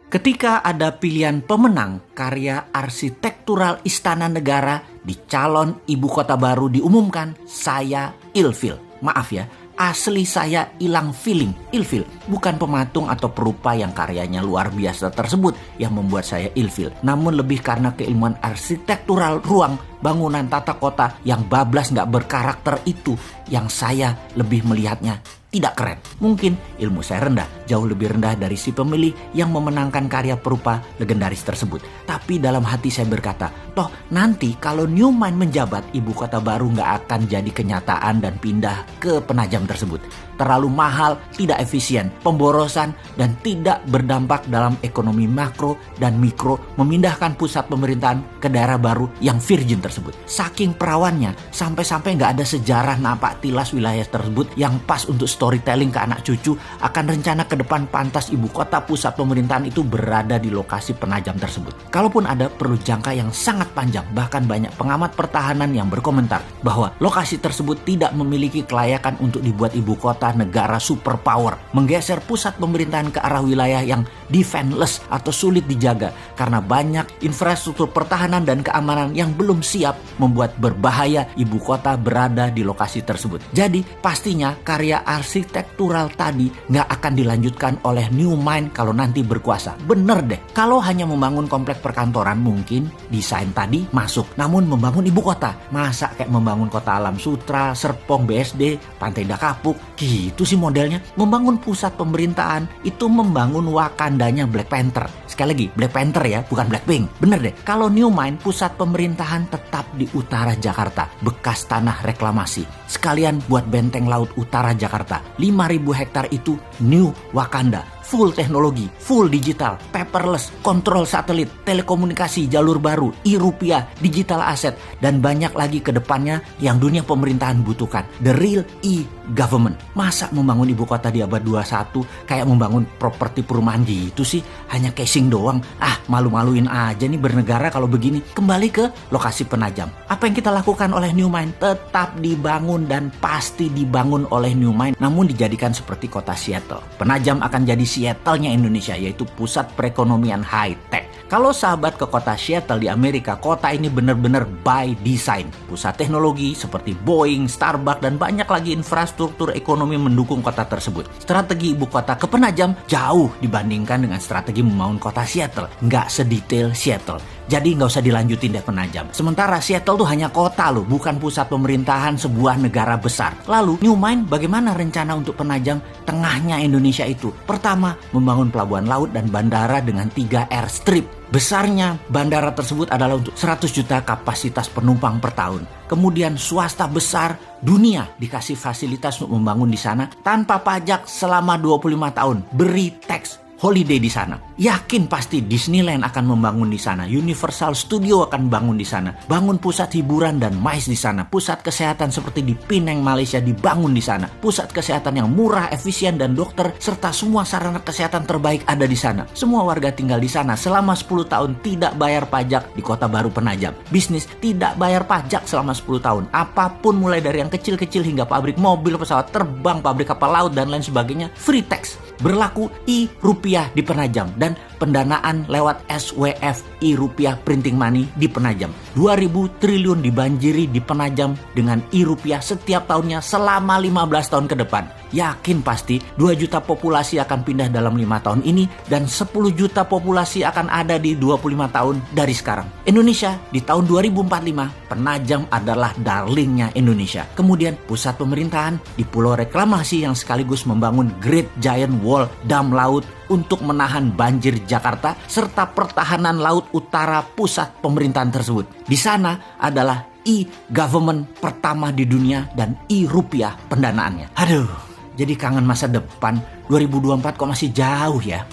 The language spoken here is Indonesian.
Ketika ada pilihan pemenang karya arsitektural Istana Negara di calon ibu kota baru diumumkan, saya ilfil. Maaf ya, asli saya hilang feeling, ilfil. Bukan pematung atau perupa yang karyanya luar biasa tersebut yang membuat saya ilfil. Namun lebih karena keilmuan arsitektural ruang, bangunan tata kota yang bablas gak berkarakter itu yang saya lebih melihatnya tidak keren. Mungkin ilmu saya rendah, jauh lebih rendah dari si pemilih yang memenangkan karya perupa legendaris tersebut. Tapi dalam hati saya berkata, toh nanti kalau New Mind menjabat, ibu kota baru gak akan jadi kenyataan dan pindah ke Penajam tersebut. Terlalu mahal, tidak efisien, pemborosan, dan tidak berdampak dalam ekonomi makro dan mikro memindahkan pusat pemerintahan ke daerah baru yang virgin tersebut. Saking perawannya, sampai-sampai gak ada sejarah napak tilas wilayah tersebut yang pas untuk storytelling ke anak cucu akan rencana ke depan pantas ibu kota pusat pemerintahan itu berada di lokasi Penajam tersebut. Kalaupun ada, perlu jangka yang sangat panjang. Bahkan banyak pengamat pertahanan yang berkomentar bahwa lokasi tersebut tidak memiliki kelayakan untuk dibuat ibu kota negara superpower. Menggeser pusat pemerintahan ke arah wilayah yang defenseless atau sulit dijaga karena banyak infrastruktur pertahanan dan keamanan yang belum siap, membuat berbahaya ibu kota berada di lokasi tersebut. Jadi pastinya karya arsitektural tadi nggak akan dilanjutkan oleh New Mind kalau nanti berkuasa. Bener deh, kalau hanya membangun komplek perkantoran mungkin desain tadi masuk. Namun membangun ibu kota, masa kayak membangun kota Alam Sutra, Serpong, BSD, Pantai Dakapuk, gitu sih modelnya. Membangun pusat pemerintahan itu membangun Wakandanya Black Panther. Sekali lagi, Black Panther ya, bukan Blackpink. Bener deh, kalau New Mind pusat pemerintahan tetap di utara Jakarta, bekas tanah reklamasi. Sekalian buat benteng laut utara Jakarta. 5.000 hektar itu New Wakanda. Full teknologi, full digital, paperless, kontrol satelit, telekomunikasi jalur baru, e-rupiah, digital aset, dan banyak lagi ke depannya yang dunia pemerintahan butuhkan. The real e-government. Masa membangun ibu kota di abad 21 kayak membangun properti perumahan gitu sih? Hanya casing doang. Malu-maluin aja nih bernegara kalau begini. Kembali ke lokasi Penajam. Apa yang kita lakukan oleh New Mind? Tetap dibangun dan pasti dibangun oleh New Mind, namun dijadikan seperti kota Seattle. Penajam akan jadi Seattle-nya Indonesia, yaitu pusat perekonomian high-tech. Kalau sahabat ke kota Seattle di Amerika, kota ini benar-benar by design. Pusat teknologi seperti Boeing, Starbucks, dan banyak lagi infrastruktur ekonomi mendukung kota tersebut. Strategi ibu kota ke Penajam jauh dibandingkan dengan strategi membangun kota Seattle. Nggak sedetail Seattle. Jadi nggak usah dilanjutin deh Penajam. Sementara Seattle tuh hanya kota loh, bukan pusat pemerintahan sebuah negara besar. Lalu New Mind bagaimana rencana untuk Penajam tengahnya Indonesia itu? Pertama, membangun pelabuhan laut dan bandara dengan 3 airstrip. Besarnya bandara tersebut adalah untuk 100 juta kapasitas penumpang per tahun. Kemudian swasta besar dunia dikasih fasilitas untuk membangun di sana tanpa pajak selama 25 tahun. Beri tax holiday di sana. Yakin pasti Disneyland akan membangun di sana. Universal Studio akan bangun di sana. Bangun pusat hiburan dan MICE di sana. Pusat kesehatan seperti di Penang, Malaysia dibangun di sana. Pusat kesehatan yang murah, efisien, dan dokter serta semua sarana kesehatan terbaik ada di sana. Semua warga tinggal di sana selama 10 tahun tidak bayar pajak di kota baru Penajam. Bisnis tidak bayar pajak selama 10 tahun. Apapun mulai dari yang kecil-kecil hingga pabrik mobil, pesawat terbang, pabrik kapal laut, dan lain sebagainya, free tax. Berlaku e-rupiah di Penajam dan pendanaan lewat SWF e-rupiah printing money di Penajam. 2.000 triliun dibanjiri di Penajam dengan e-rupiah setiap tahunnya selama 15 tahun ke depan. Yakin pasti 2 juta populasi akan pindah dalam 5 tahun ini dan 10 juta populasi akan ada di 25 tahun dari sekarang. Indonesia di tahun 2045, Penajam adalah darlingnya Indonesia. Kemudian pusat pemerintahan di pulau reklamasi yang sekaligus membangun Great Giant Wall, dam laut untuk menahan banjir Jakarta serta pertahanan laut utara pusat pemerintahan tersebut. Di sana adalah e-government pertama di dunia dan e-rupiah pendanaannya. Aduh, jadi kangen masa depan. 2024 kok masih jauh ya.